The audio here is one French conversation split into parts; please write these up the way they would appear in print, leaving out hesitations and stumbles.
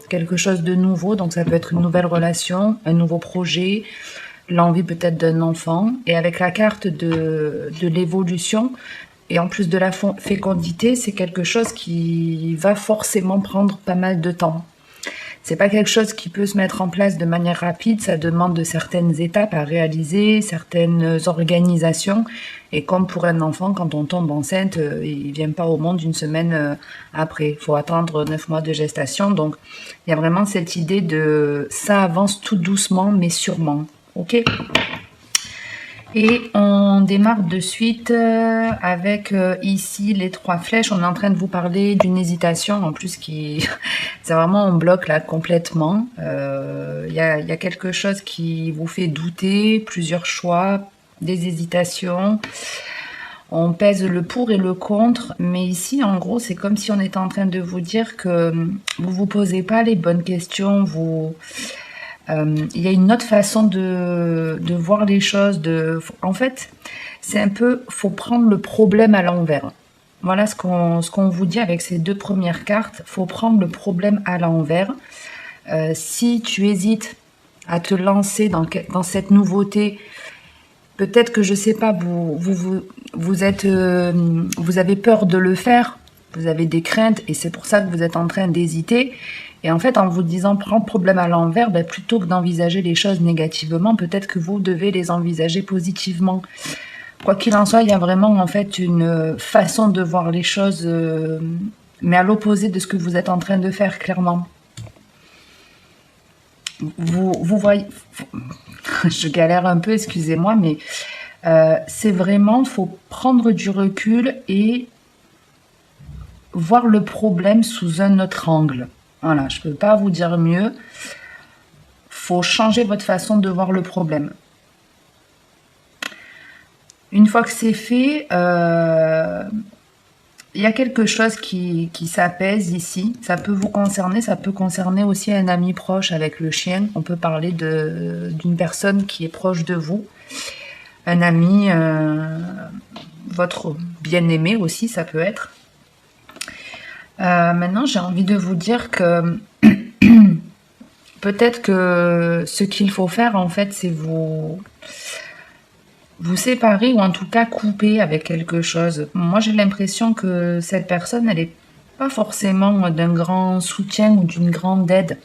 quelque chose de nouveau. Donc ça peut être une nouvelle relation, un nouveau projet, l'envie peut-être d'un enfant. Et avec la carte de l'évolution, et en plus de la fécondité, c'est quelque chose qui va forcément prendre pas mal de temps. C'est pas quelque chose qui peut se mettre en place de manière rapide, ça demande de certaines étapes à réaliser, certaines organisations. Et comme pour un enfant, quand on tombe enceinte, il vient pas au monde une semaine après. Il faut attendre 9 mois de gestation. Donc, il y a vraiment cette idée de ça avance tout doucement, mais sûrement. Ok ? Et on démarre de suite avec ici les 3 flèches. On est en train de vous parler d'une hésitation en plus qui... c'est vraiment on bloque là complètement. Il y a quelque chose qui vous fait douter, plusieurs choix, des hésitations. On pèse le pour et le contre. Mais ici, en gros, c'est comme si on était en train de vous dire que vous vous posez pas les bonnes questions. Il y a une autre façon de voir les choses. En fait, c'est un peu, faut prendre le problème à l'envers. Voilà ce qu'on vous dit avec ces 2 premières cartes. Faut prendre le problème à l'envers. Si tu hésites à te lancer dans cette nouveauté, peut-être que je sais pas, vous avez peur de le faire. Vous avez des craintes et c'est pour ça que vous êtes en train d'hésiter. Et en fait, en vous disant prends le problème à l'envers, plutôt que d'envisager les choses négativement, peut-être que vous devez les envisager positivement. Quoi qu'il en soit, il y a vraiment en fait une façon de voir les choses, mais à l'opposé de ce que vous êtes en train de faire, clairement. Vous voyez, je galère un peu, excusez-moi, mais c'est vraiment, faut prendre du recul et voir le problème sous un autre angle. Voilà, je peux pas vous dire mieux. Faut changer votre façon de voir le problème. Une fois que c'est fait, il y a quelque chose qui s'apaise ici. Ça peut vous concerner, ça peut concerner aussi un ami proche avec le chien. On peut parler d'une personne qui est proche de vous. Un ami, votre bien-aimé aussi, ça peut être. Maintenant, j'ai envie de vous dire que peut-être que ce qu'il faut faire, en fait, c'est vous séparer ou en tout cas couper avec quelque chose. Moi, j'ai l'impression que cette personne, elle n'est pas forcément d'un grand soutien ou d'une grande aide.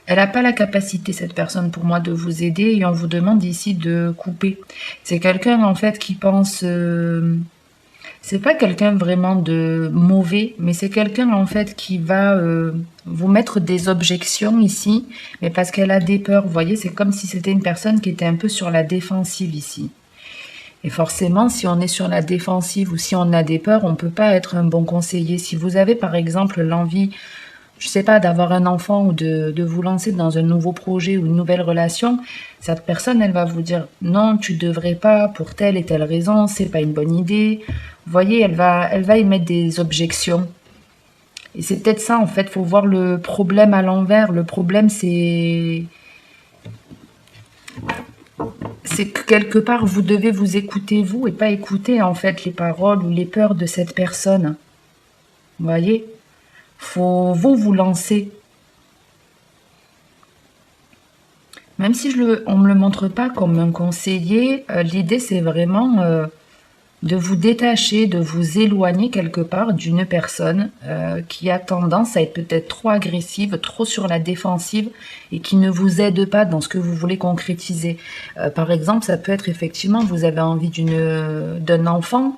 Elle n'a pas la capacité, cette personne, pour moi, de vous aider et on vous demande ici de couper. C'est quelqu'un, en fait, qui pense... c'est pas quelqu'un vraiment de mauvais, mais c'est quelqu'un en fait qui va vous mettre des objections ici, mais parce qu'elle a des peurs. Vous voyez, c'est comme si c'était une personne qui était un peu sur la défensive ici. Et forcément, si on est sur la défensive ou si on a des peurs, on peut pas être un bon conseiller. Si vous avez par exemple l'envie, je sais pas, d'avoir un enfant ou de vous lancer dans un nouveau projet ou une nouvelle relation, cette personne, elle va vous dire non, tu devrais pas pour telle et telle raison, c'est pas une bonne idée. Vous voyez, elle va y mettre des objections. Et c'est peut-être ça, en fait, faut voir le problème à l'envers. Le problème, c'est que quelque part, vous devez vous écouter, vous, et pas écouter, en fait, les paroles ou les peurs de cette personne. Vous voyez ? Faut vous lancer. Même si on me le montre pas comme un conseiller, l'idée, c'est vraiment... de vous détacher, de vous éloigner quelque part d'une personne qui a tendance à être peut-être trop agressive, trop sur la défensive et qui ne vous aide pas dans ce que vous voulez concrétiser. Par exemple, ça peut être effectivement, vous avez envie d'un enfant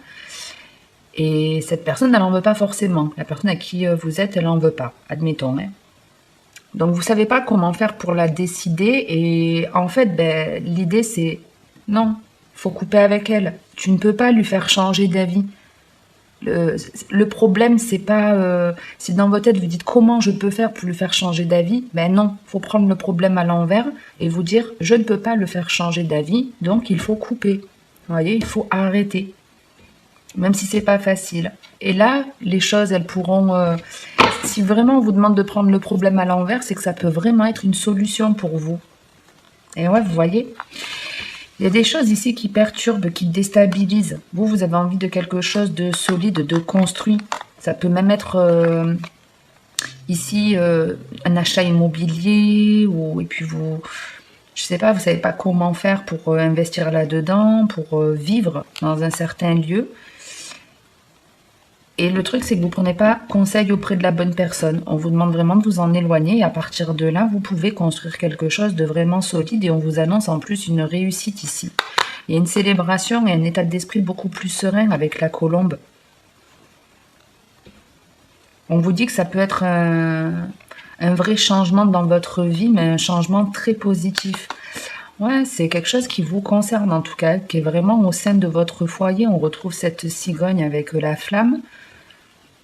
et cette personne, elle n'en veut pas forcément. La personne à qui vous êtes, elle n'en veut pas, admettons. Hein. Donc, vous ne savez pas comment faire pour la décider et en fait, l'idée, c'est non. Faut couper avec elle. Tu ne peux pas lui faire changer d'avis. Le problème, c'est pas... si dans votre tête, vous dites comment je peux faire pour lui faire changer d'avis, non, faut prendre le problème à l'envers et vous dire je ne peux pas le faire changer d'avis, donc il faut couper. Vous voyez, il faut arrêter. Même si c'est pas facile. Et là, les choses, elles pourront... si vraiment on vous demande de prendre le problème à l'envers, c'est que ça peut vraiment être une solution pour vous. Et ouais, vous voyez. Il y a des choses ici qui perturbent, qui déstabilisent. Vous avez envie de quelque chose de solide, de construit. Ça peut même être Ici, un achat immobilier, et puis je sais pas, vous savez pas comment faire pour investir là-dedans, pour vivre dans un certain lieu. Et le truc, c'est que vous prenez pas conseil auprès de la bonne personne. On vous demande vraiment de vous en éloigner et à partir de là, vous pouvez construire quelque chose de vraiment solide et on vous annonce en plus une réussite ici. Il y a une célébration et un état d'esprit beaucoup plus serein avec la colombe. On vous dit que ça peut être un vrai changement dans votre vie, mais un changement très positif. Ouais, c'est quelque chose qui vous concerne en tout cas, qui est vraiment au sein de votre foyer. On retrouve cette cigogne avec la flamme.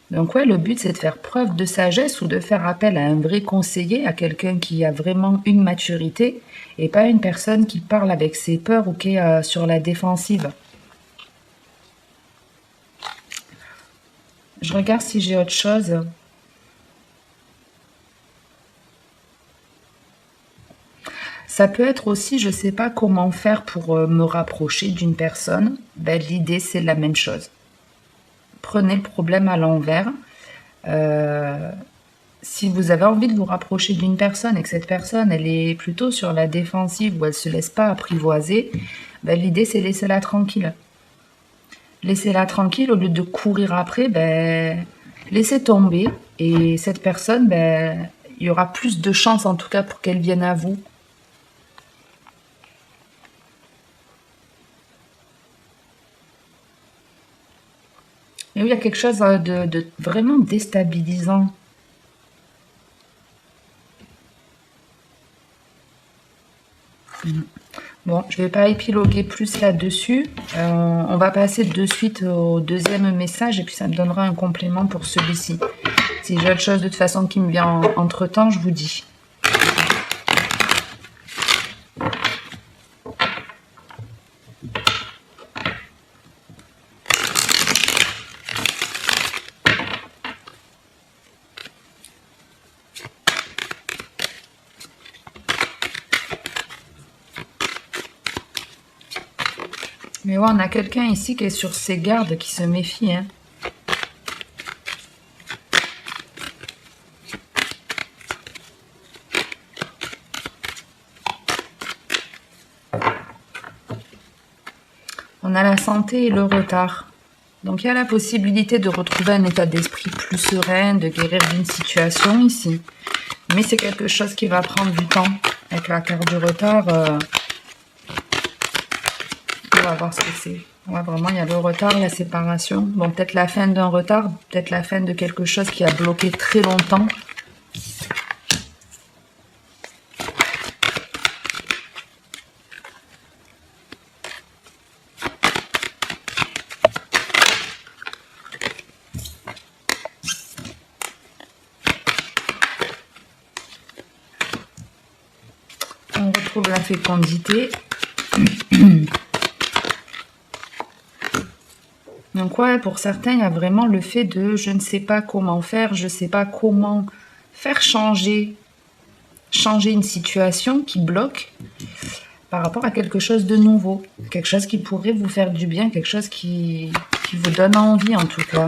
Donc ouais, le but c'est de faire preuve de sagesse ou de faire appel à un vrai conseiller, à quelqu'un qui a vraiment une maturité et pas une personne qui parle avec ses peurs ou qui est sur la défensive. Je regarde si j'ai autre chose. Ça peut être aussi, je sais pas comment faire pour me rapprocher d'une personne. Ben, l'idée c'est la même chose. Prenez le problème à l'envers. Si vous avez envie de vous rapprocher d'une personne et que cette personne, elle est plutôt sur la défensive ou elle se laisse pas apprivoiser, ben, l'idée c'est laisser-la tranquille. Laissez-la tranquille au lieu de courir après, ben, laissez tomber et cette personne, ben, il y aura plus de chances en tout cas pour qu'elle vienne à vous. Et oui, il y a quelque chose de vraiment déstabilisant. Bon, je vais pas épiloguer plus là-dessus. On va passer de suite au deuxième message et puis ça me donnera un complément pour celui-ci. Si j'ai autre chose de toute façon qui me vient entre-temps, je vous dis. Mais ouais, on a quelqu'un ici qui est sur ses gardes, qui se méfie, hein. On a la santé et le retard. Donc il y a la possibilité de retrouver un état d'esprit plus serein, de guérir d'une situation ici. Mais c'est quelque chose qui va prendre du temps. Avec la carte du retard, on va voir ce que c'est. Ouais, vraiment, il y a le retard, la séparation. Bon, peut-être la fin d'un retard, peut-être la fin de quelque chose qui a bloqué très longtemps. On retrouve la fécondité. Donc ouais, pour certains, il y a vraiment le fait de je ne sais pas comment faire, je ne sais pas comment faire changer une situation qui bloque par rapport à quelque chose de nouveau. Quelque chose qui pourrait vous faire du bien, quelque chose qui vous donne envie en tout cas.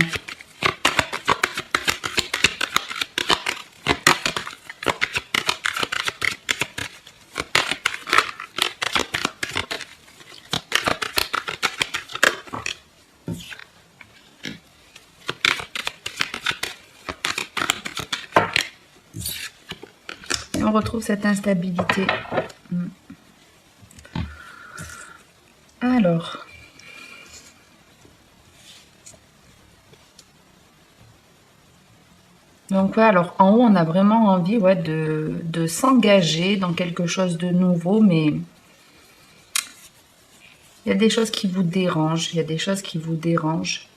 On retrouve cette instabilité. Alors. Donc ouais, alors en haut, on a vraiment envie de s'engager dans quelque chose de nouveau, mais il y a des choses qui vous dérangent, il y a des choses qui vous dérangent.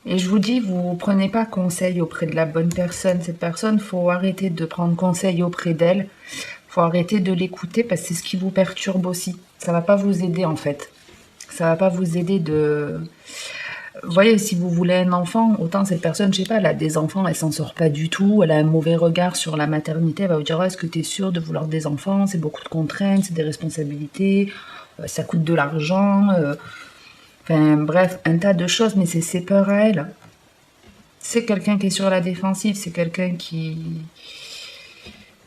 Et je vous dis, vous prenez pas conseil auprès de la bonne personne. Cette personne, faut arrêter de prendre conseil auprès d'elle. Faut arrêter de l'écouter parce que c'est ce qui vous perturbe aussi. Ça va pas vous aider en fait. Ça va pas vous aider de... Vous voyez, si vous voulez un enfant, autant cette personne, je sais pas, elle a des enfants, elle s'en sort pas du tout, elle a un mauvais regard sur la maternité, elle va vous dire, oh, est-ce que tu es sûr de vouloir des enfants? C'est beaucoup de contraintes, c'est des responsabilités, ça coûte de l'argent... Enfin, bref, un tas de choses, mais c'est ses peurs à elle. C'est quelqu'un qui est sur la défensive, c'est quelqu'un qui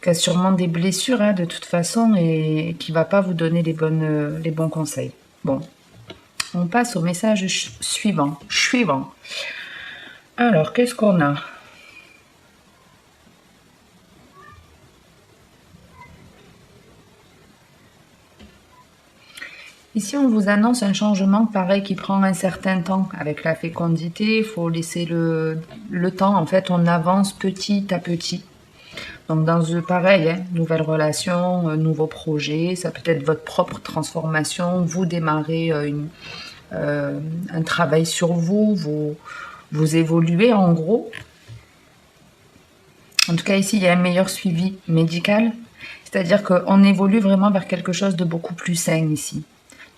a sûrement des blessures hein, de toute façon et qui va pas vous donner les bons conseils. Bon, on passe au message suivant. Alors, qu'est-ce qu'on a? Ici, on vous annonce un changement pareil qui prend un certain temps. Avec la fécondité, il faut laisser le temps. En fait, on avance petit à petit. Donc, dans pareil, hein, nouvelle relation, nouveau projet, ça peut être votre propre transformation. Vous démarrez un travail sur vous, vous évoluez en gros. En tout cas, ici, il y a un meilleur suivi médical. C'est-à-dire qu'on évolue vraiment vers quelque chose de beaucoup plus sain ici.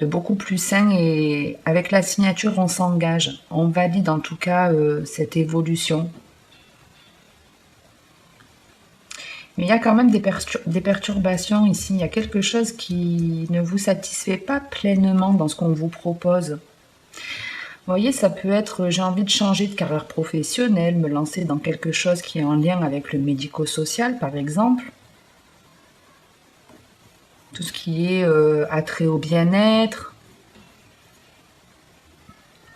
De beaucoup plus sain et avec la signature, on s'engage. On valide en tout cas cette évolution. Mais il y a quand même des perturbations ici. Il y a quelque chose qui ne vous satisfait pas pleinement dans ce qu'on vous propose. Vous voyez, ça peut être, j'ai envie de changer de carrière professionnelle, me lancer dans quelque chose qui est en lien avec le médico-social, par exemple. Tout ce qui est attrait au bien-être.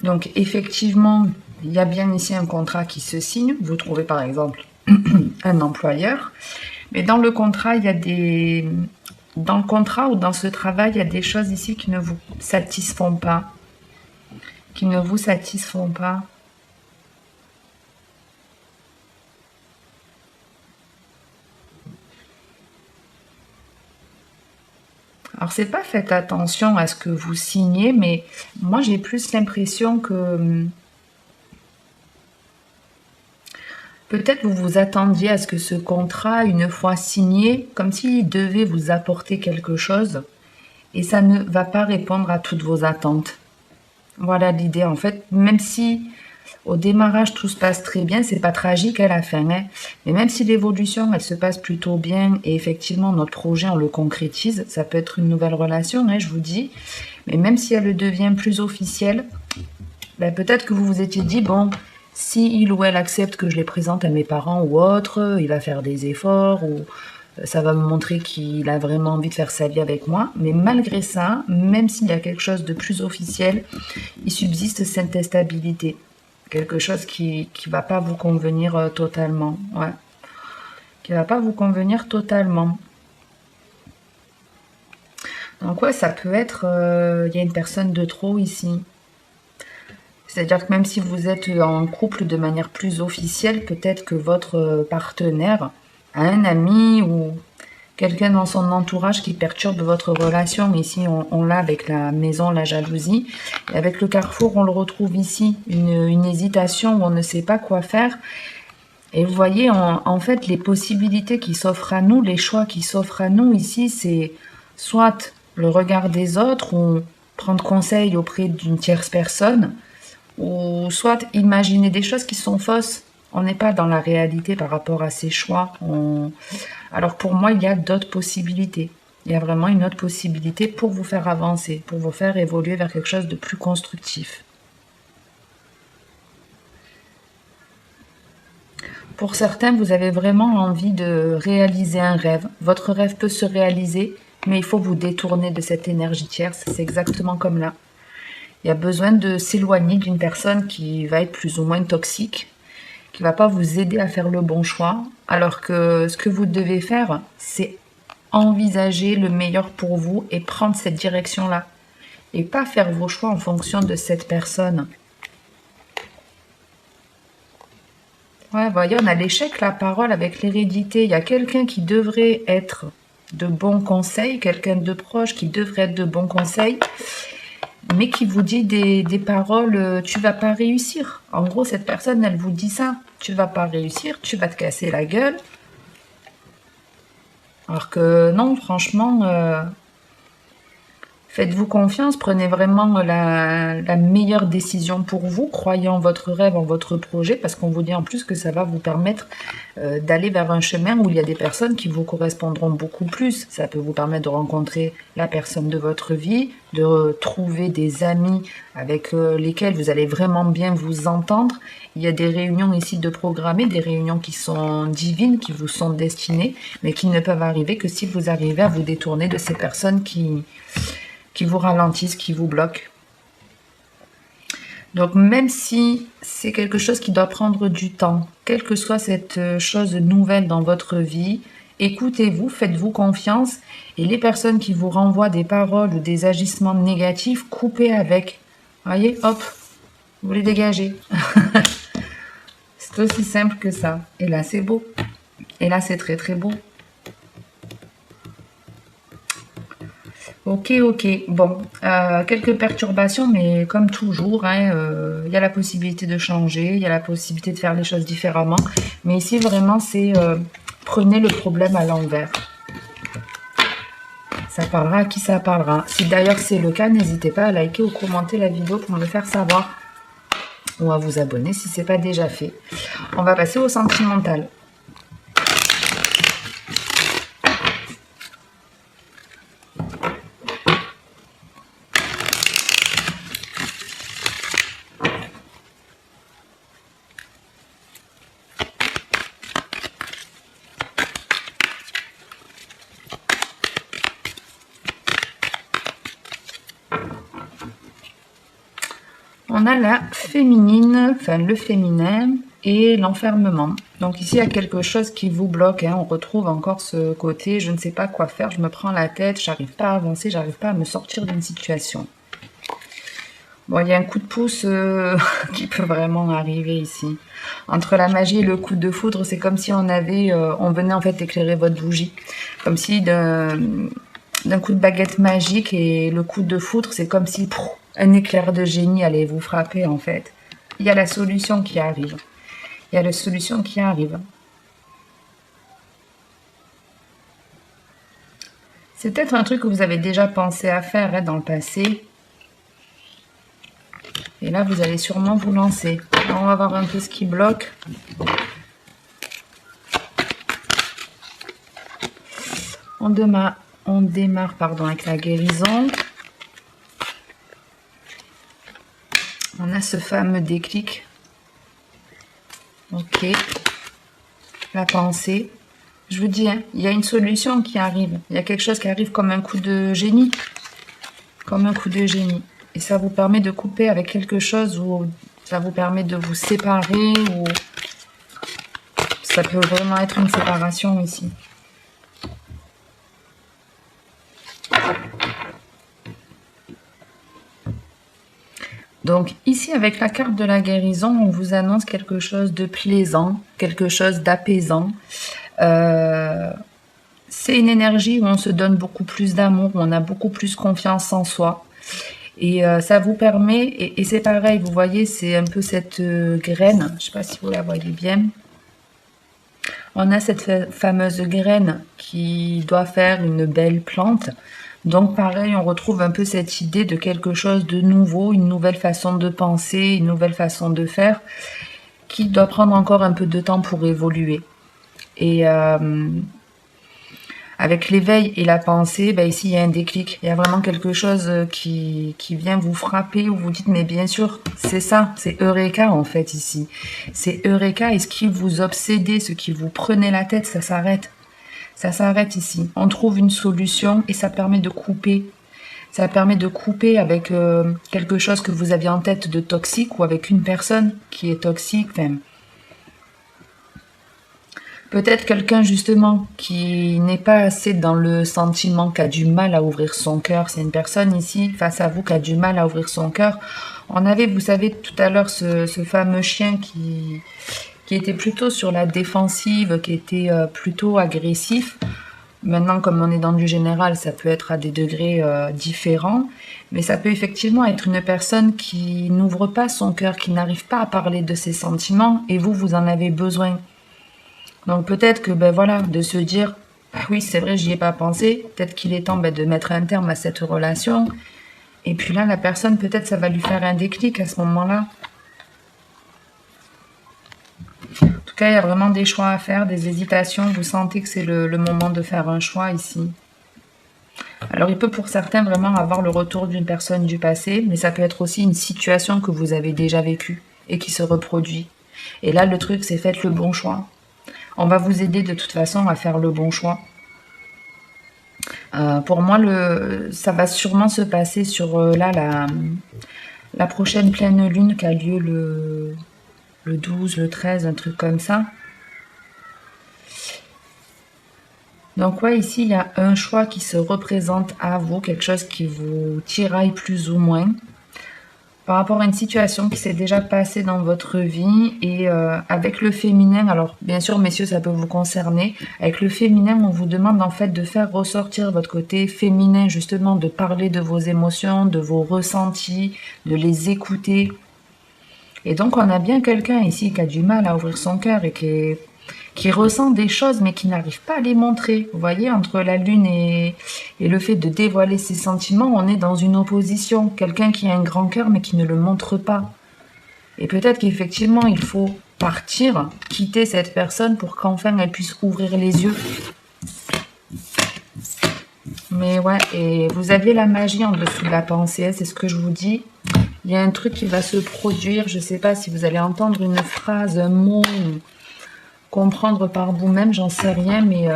Donc, effectivement, il y a bien ici un contrat qui se signe. Vous trouvez, par exemple, un employeur. Mais dans le contrat, il y a dans le contrat ou dans ce travail, il y a des choses ici qui ne vous satisfont pas. Qui ne vous satisfont pas. Alors, c'est pas faites attention à ce que vous signez, mais moi, j'ai plus l'impression que peut-être vous vous attendiez à ce que ce contrat, une fois signé, comme s'il devait vous apporter quelque chose, et ça ne va pas répondre à toutes vos attentes. Voilà l'idée, en fait, même si au démarrage tout se passe très bien, c'est pas tragique à la fin, hein, mais même si l'évolution elle se passe plutôt bien et effectivement notre projet on le concrétise, ça peut être une nouvelle relation, hein, je vous dis, mais même si elle devient plus officielle, ben, peut-être que vous vous étiez dit bon, si il ou elle accepte que je les présente à mes parents ou autre, il va faire des efforts ou ça va me montrer qu'il a vraiment envie de faire sa vie avec moi. Mais malgré ça, même s'il y a quelque chose de plus officiel, il subsiste cette instabilité. Quelque chose qui va pas vous convenir totalement. Ouais. Qui va pas vous convenir totalement. Donc ouais, ça peut être... Il y a une personne de trop ici. C'est-à-dire que même si vous êtes en couple de manière plus officielle, peut-être que votre partenaire a un ami ou quelqu'un dans son entourage qui perturbe votre relation. Ici, on l'a avec la maison, la jalousie. Et avec le carrefour, on le retrouve ici, une hésitation où on ne sait pas quoi faire. Et vous voyez, en fait, les possibilités qui s'offrent à nous, les choix qui s'offrent à nous ici, c'est soit le regard des autres ou prendre conseil auprès d'une tierce personne, ou soit imaginer des choses qui sont fausses. On n'est pas dans la réalité par rapport à ces choix. Alors pour moi, il y a d'autres possibilités. Il y a vraiment une autre possibilité pour vous faire avancer, pour vous faire évoluer vers quelque chose de plus constructif. Pour certains, vous avez vraiment envie de réaliser un rêve. Votre rêve peut se réaliser, mais il faut vous détourner de cette énergie tierce. C'est exactement comme là. Il y a besoin de s'éloigner d'une personne qui va être plus ou moins toxique, qui va pas vous aider à faire le bon choix, alors que ce que vous devez faire, c'est envisager le meilleur pour vous et prendre cette direction-là. Et pas faire vos choix en fonction de cette personne. Ouais, voyez, on a l'échec, la parole avec l'hérédité. Il y a quelqu'un qui devrait être de bons conseils, quelqu'un de proche qui devrait être de bons conseils, mais qui vous dit des paroles, tu vas pas réussir. En gros, cette personne, elle vous dit ça, tu vas pas réussir, tu vas te casser la gueule. Alors que non, franchement, Faites-vous confiance, prenez vraiment la meilleure décision pour vous, croyez en votre rêve, en votre projet, parce qu'on vous dit en plus que ça va vous permettre d'aller vers un chemin où il y a des personnes qui vous correspondront beaucoup plus. Ça peut vous permettre de rencontrer la personne de votre vie, de trouver des amis avec lesquels vous allez vraiment bien vous entendre. Il y a des réunions ici de programmer, des réunions qui sont divines, qui vous sont destinées, mais qui ne peuvent arriver que si vous arrivez à vous détourner de ces personnes qui vous ralentissent, qui vous bloquent. Donc même si c'est quelque chose qui doit prendre du temps, quelle que soit cette chose nouvelle dans votre vie, écoutez-vous, faites-vous confiance et les personnes qui vous renvoient des paroles ou des agissements négatifs, coupez avec. Voyez, hop, vous les dégagez. C'est aussi simple que ça. Et là, c'est beau. Et là, c'est très très beau. Ok, bon, quelques perturbations, mais comme toujours, hein, y a la possibilité de changer, il y a la possibilité de faire les choses différemment, mais ici vraiment c'est prenez le problème à l'envers. Ça parlera à qui ça parlera. Si d'ailleurs c'est le cas, n'hésitez pas à liker ou commenter la vidéo pour me le faire savoir, ou à vous abonner si c'est pas déjà fait. On va passer au sentimental. On a la féminine, enfin le féminin et l'enfermement. Donc ici, il y a quelque chose qui vous bloque. Hein. On retrouve encore ce côté, je ne sais pas quoi faire, je me prends la tête, j'arrive pas à avancer, j'arrive pas à me sortir d'une situation. Bon, il y a un coup de pouce qui peut vraiment arriver ici. Entre la magie et le coup de foudre, c'est comme si on venait en fait éclairer votre bougie. Comme si d'un coup de baguette magique et le coup de foudre, c'est comme si un éclair de génie allait vous frapper en fait. Il y a la solution qui arrive. Il y a la solution qui arrive. C'est peut-être un truc que vous avez déjà pensé à faire hein, dans le passé. Et là, vous allez sûrement vous lancer. Alors, on va voir un peu ce qui bloque. On démarre avec la guérison. On a ce fameux déclic. Ok. La pensée. Je vous dis, hein, il y a une solution qui arrive. Il y a quelque chose qui arrive comme un coup de génie. Comme un coup de génie. Et ça vous permet de couper avec quelque chose ou ça vous permet de vous séparer ou ça peut vraiment être une séparation ici. Donc ici, avec la carte de la guérison, on vous annonce quelque chose de plaisant, quelque chose d'apaisant. C'est une énergie où on se donne beaucoup plus d'amour, où on a beaucoup plus confiance en soi. Et ça vous permet, et c'est pareil, vous voyez, c'est un peu cette graine, je ne sais pas si vous la voyez bien. On a cette fameuse graine qui doit faire une belle plante. Donc pareil, on retrouve un peu cette idée de quelque chose de nouveau, une nouvelle façon de penser, une nouvelle façon de faire, qui doit prendre encore un peu de temps pour évoluer. Et avec l'éveil et la pensée, ben ici il y a un déclic, il y a vraiment quelque chose qui vient vous frapper, où vous dites mais bien sûr c'est ça, c'est Eureka en fait ici. C'est Eureka et ce qui vous obsédait, ce qui vous prenait la tête, ça s'arrête. Ça s'arrête ici. On trouve une solution et ça permet de couper. Ça permet de couper avec quelque chose que vous aviez en tête de toxique ou avec une personne qui est toxique. Enfin, peut-être quelqu'un justement qui n'est pas assez dans le sentiment, qui a du mal à ouvrir son cœur. C'est une personne ici face à vous qui a du mal à ouvrir son cœur. On avait, vous savez, tout à l'heure ce fameux chien qui était plutôt sur la défensive, qui était plutôt agressif. Maintenant, comme on est dans du général, ça peut être à des degrés différents, mais ça peut effectivement être une personne qui n'ouvre pas son cœur, qui n'arrive pas à parler de ses sentiments, et vous en avez besoin. Donc peut-être que, ben voilà, de se dire, ben oui, c'est vrai, j'y ai pas pensé. Peut-être qu'il est temps de mettre un terme à cette relation. Et puis là, la personne, peut-être ça va lui faire un déclic à ce moment-là. En tout cas, il y a vraiment des choix à faire, des hésitations. Vous sentez que c'est le moment de faire un choix ici. Alors, il peut pour certains vraiment avoir le retour d'une personne du passé, mais ça peut être aussi une situation que vous avez déjà vécue et qui se reproduit. Et là, le truc, c'est faites le bon choix. On va vous aider de toute façon à faire le bon choix. Pour moi, ça va sûrement se passer sur la prochaine pleine lune qui a lieu le 12, le 13, un truc comme ça. Donc ouais, ici, il y a un choix qui se représente à vous, quelque chose qui vous tiraille plus ou moins, par rapport à une situation qui s'est déjà passée dans votre vie. Et avec le féminin, alors bien sûr, messieurs, ça peut vous concerner. Avec le féminin, on vous demande en fait de faire ressortir votre côté féminin, justement, de parler de vos émotions, de vos ressentis, de les écouter. Et donc, on a bien quelqu'un ici qui a du mal à ouvrir son cœur et qui ressent des choses mais qui n'arrive pas à les montrer. Vous voyez, entre la lune et le fait de dévoiler ses sentiments, on est dans une opposition. Quelqu'un qui a un grand cœur mais qui ne le montre pas. Et peut-être qu'effectivement, il faut partir, quitter cette personne pour qu'enfin elle puisse ouvrir les yeux. Mais ouais, et vous avez la magie en dessous de la pensée, c'est ce que je vous dis. Il y a un truc qui va se produire, je ne sais pas si vous allez entendre une phrase, un mot, comprendre par vous-même, j'en sais rien, mais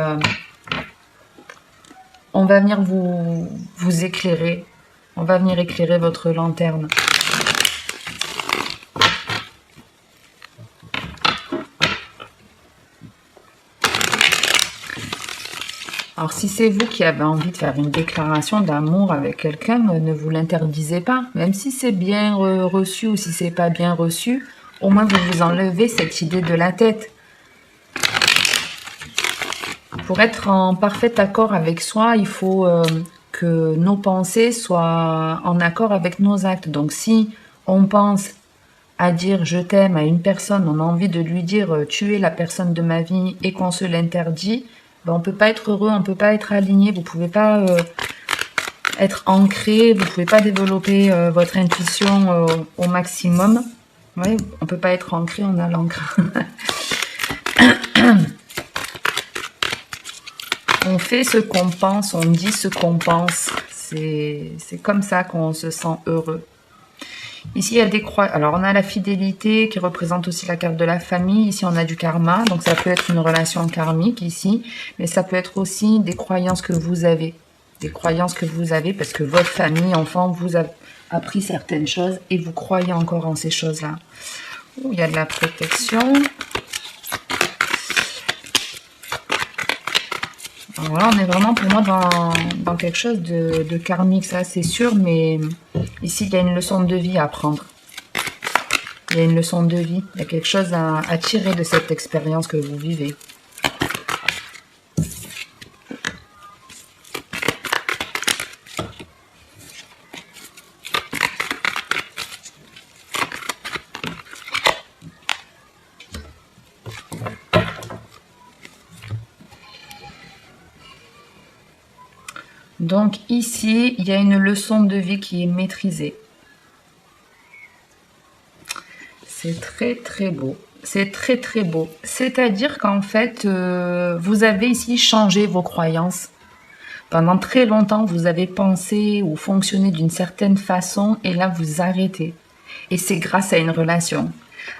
on va venir vous éclairer. On va venir éclairer votre lanterne. Alors si c'est vous qui avez envie de faire une déclaration d'amour avec quelqu'un, ne vous l'interdisez pas. Même si c'est bien reçu ou si c'est pas bien reçu, au moins vous vous enlevez cette idée de la tête. Pour être en parfait accord avec soi, il faut que nos pensées soient en accord avec nos actes. Donc si on pense à dire je t'aime à une personne, on a envie de lui dire tu es la personne de ma vie et qu'on se l'interdit, on peut pas être heureux, on peut pas être aligné, vous pouvez pas être ancré, vous pouvez pas développer votre intuition au maximum. Ouais, on peut pas être ancré, on a l'encre. On fait ce qu'on pense, on dit ce qu'on pense. C'est comme ça qu'on se sent heureux. Ici, il y a des croyances. Alors, on a la fidélité qui représente aussi la carte de la famille. Ici, on a du karma. Donc, ça peut être une relation karmique ici. Mais ça peut être aussi des croyances que vous avez. Des croyances que vous avez parce que votre famille, enfant, vous a appris certaines choses et vous croyez encore en ces choses-là. Il y a de la protection. Alors là, on est vraiment pour moi dans quelque chose de karmique, ça c'est sûr, mais ici, il y a une leçon de vie à apprendre. Il y a une leçon de vie, il y a quelque chose à tirer de cette expérience que vous vivez. Donc ici, il y a une leçon de vie qui est maîtrisée. C'est très très beau. C'est très très beau. C'est-à-dire qu'en fait, vous avez ici changé vos croyances. Pendant très longtemps, vous avez pensé ou fonctionné d'une certaine façon et là, vous arrêtez. Et c'est grâce à une relation.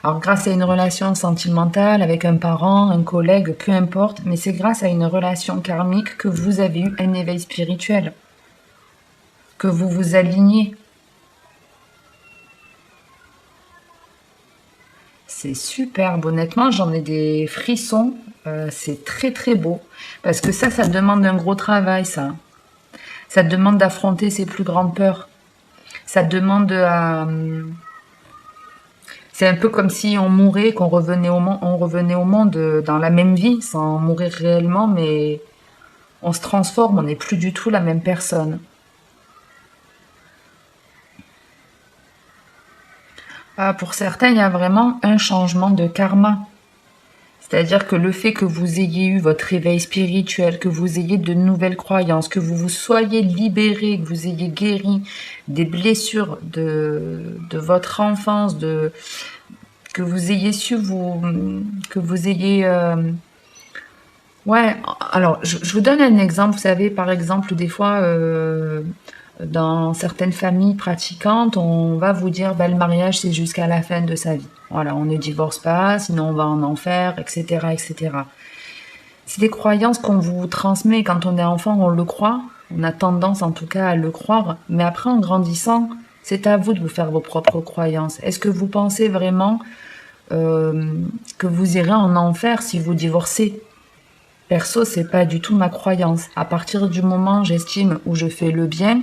Alors, grâce à une relation sentimentale avec un parent, un collègue, peu importe, mais c'est grâce à une relation karmique que vous avez eu un éveil spirituel, que vous vous alignez. C'est superbe, honnêtement, j'en ai des frissons, c'est très très beau, parce que ça demande un gros travail, ça. Ça demande d'affronter ses plus grandes peurs. Ça demande à... C'est un peu comme si on mourait, qu'on revenait on revenait au monde dans la même vie, sans mourir réellement, mais on se transforme, on n'est plus du tout la même personne. Pour certains, il y a vraiment un changement de karma. C'est-à-dire que le fait que vous ayez eu votre réveil spirituel, que vous ayez de nouvelles croyances, que vous vous soyez libéré, que vous ayez guéri des blessures de votre enfance, que vous ayez su que vous ayez... ouais, alors je vous donne un exemple. Vous savez, par exemple, des fois, dans certaines familles pratiquantes, on va vous dire, bah, le mariage, c'est jusqu'à la fin de sa vie. Voilà, on ne divorce pas, sinon on va en enfer, etc., etc. C'est des croyances qu'on vous transmet. Quand on est enfant, on le croit. On a tendance, en tout cas, à le croire. Mais après, en grandissant, c'est à vous de vous faire vos propres croyances. Est-ce que vous pensez vraiment que vous irez en enfer si vous divorcez? Perso, c'est pas du tout ma croyance. À partir du moment, j'estime, où je fais le bien,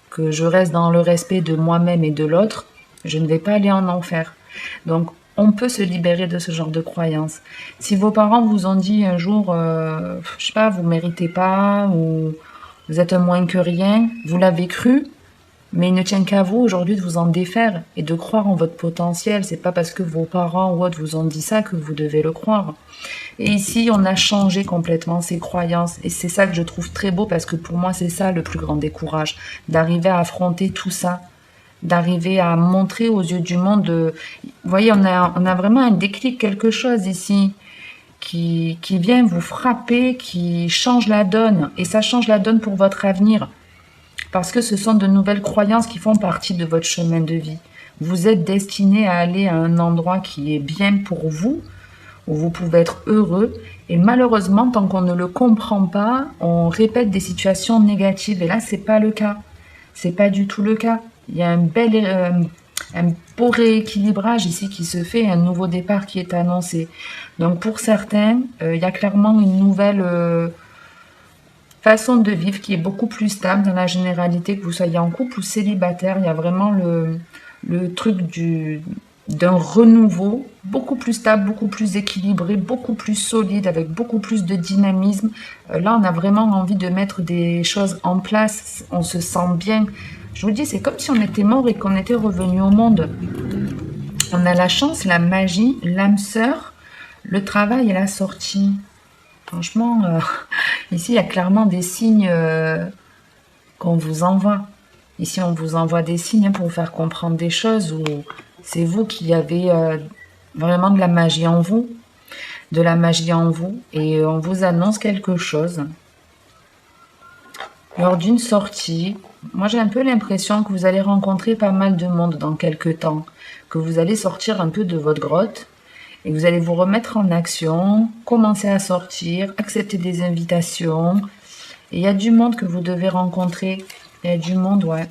que je reste dans le respect de moi-même et de l'autre, je ne vais pas aller en enfer. Donc, on peut se libérer de ce genre de croyances. Si vos parents vous ont dit un jour, je sais pas, vous méritez pas, ou vous êtes un moins que rien, vous l'avez cru, mais il ne tient qu'à vous aujourd'hui de vous en défaire et de croire en votre potentiel. C'est pas parce que vos parents ou autres vous ont dit ça que vous devez le croire. Et ici, on a changé complètement ses croyances. Et c'est ça que je trouve très beau, parce que pour moi, c'est ça le plus grand décourage. D'arriver à affronter tout ça. D'arriver à montrer aux yeux du monde. Vous voyez, on a vraiment un déclic, quelque chose ici, qui vient vous frapper, qui change la donne. Et ça change la donne pour votre avenir. Parce que ce sont de nouvelles croyances qui font partie de votre chemin de vie. Vous êtes destiné à aller à un endroit qui est bien pour vous, où vous pouvez être heureux. Et malheureusement, tant qu'on ne le comprend pas, on répète des situations négatives. Et là, c'est pas le cas. C'est pas du tout le cas. Il y a un beau rééquilibrage ici qui se fait, un nouveau départ qui est annoncé. Donc pour certains, il y a clairement une nouvelle façon de vivre qui est beaucoup plus stable dans la généralité, que vous soyez en couple ou célibataire. Il y a vraiment le truc d'un renouveau beaucoup plus stable, beaucoup plus équilibré, beaucoup plus solide, avec beaucoup plus de dynamisme. Là, on a vraiment envie de mettre des choses en place. On se sent bien. Je vous dis, c'est comme si on était mort et qu'on était revenu au monde. On a la chance, la magie, l'âme sœur, le travail et la sortie. Franchement, ici, il y a clairement des signes qu'on vous envoie. Ici, on vous envoie des signes pour vous faire comprendre des choses, où c'est vous qui avez vraiment de la magie en vous. De la magie en vous. Et on vous annonce quelque chose. Lors d'une sortie, moi j'ai un peu l'impression que vous allez rencontrer pas mal de monde dans quelques temps. Que vous allez sortir un peu de votre grotte. Et vous allez vous remettre en action, commencer à sortir, accepter des invitations. Et il y a du monde que vous devez rencontrer. Il y a du monde, ouais.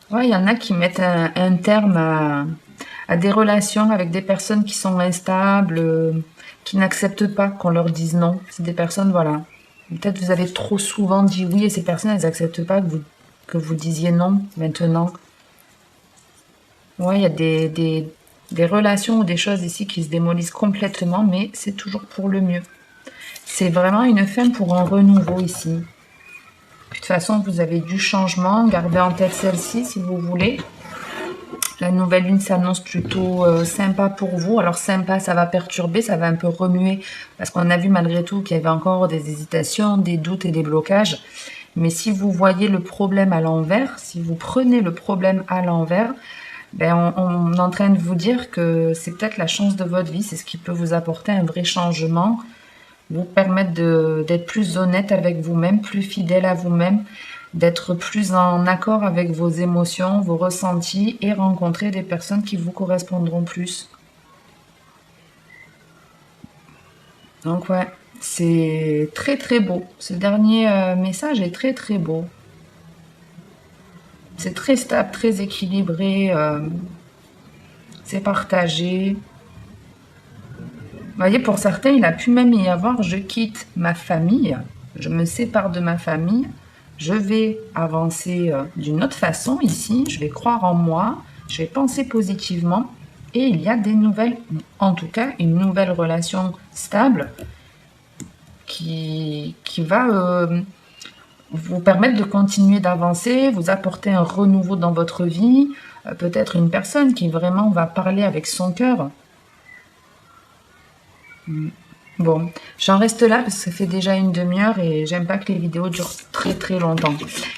Ouais, il y en a qui mettent un terme à des relations avec des personnes qui sont instables, qui n'acceptent pas qu'on leur dise non. C'est des personnes, voilà. Peut-être vous avez trop souvent dit oui et ces personnes, elles n'acceptent pas que vous disiez non maintenant. Ouais, il y a des relations ou des choses ici qui se démolissent complètement, mais c'est toujours pour le mieux. C'est vraiment une fin pour un renouveau ici. De toute façon, vous avez du changement. Gardez en tête celle-ci si vous voulez. La nouvelle lune s'annonce plutôt sympa pour vous. Alors sympa, ça va perturber, ça va un peu remuer, parce qu'on a vu malgré tout qu'il y avait encore des hésitations, des doutes et des blocages. Mais si vous voyez le problème à l'envers, si vous prenez le problème à l'envers, ben on est en train de vous dire que c'est peut-être la chance de votre vie, c'est ce qui peut vous apporter un vrai changement, vous permettre d'être plus honnête avec vous-même, plus fidèle à vous-même, d'être plus en accord avec vos émotions, vos ressentis, et rencontrer des personnes qui vous correspondront plus. Donc ouais, c'est très très beau. Ce dernier message est très très beau. C'est très stable, très équilibré, c'est partagé. Vous voyez, pour certains, il a pu même y avoir « je quitte ma famille, je me sépare de ma famille, je vais avancer d'une autre façon ici, je vais croire en moi, je vais penser positivement ». Et il y a des nouvelles, en tout cas une nouvelle relation stable qui va vous permettre de continuer d'avancer, vous apporter un renouveau dans votre vie, peut-être une personne qui vraiment va parler avec son cœur. Bon, j'en reste là parce que ça fait déjà une demi-heure et j'aime pas que les vidéos durent très très longtemps.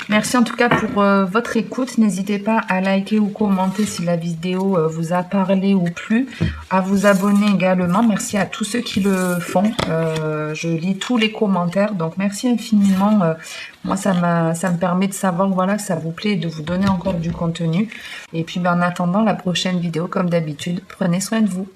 Merci en tout cas pour votre écoute. N'hésitez pas à liker ou commenter si la vidéo vous a parlé ou plu. À vous abonner également. Merci à tous ceux qui le font. Je lis tous les commentaires. Donc merci infiniment. Moi, ça me permet de savoir voilà, que ça vous plaît et de vous donner encore du contenu. Et puis en attendant la prochaine vidéo, comme d'habitude, prenez soin de vous.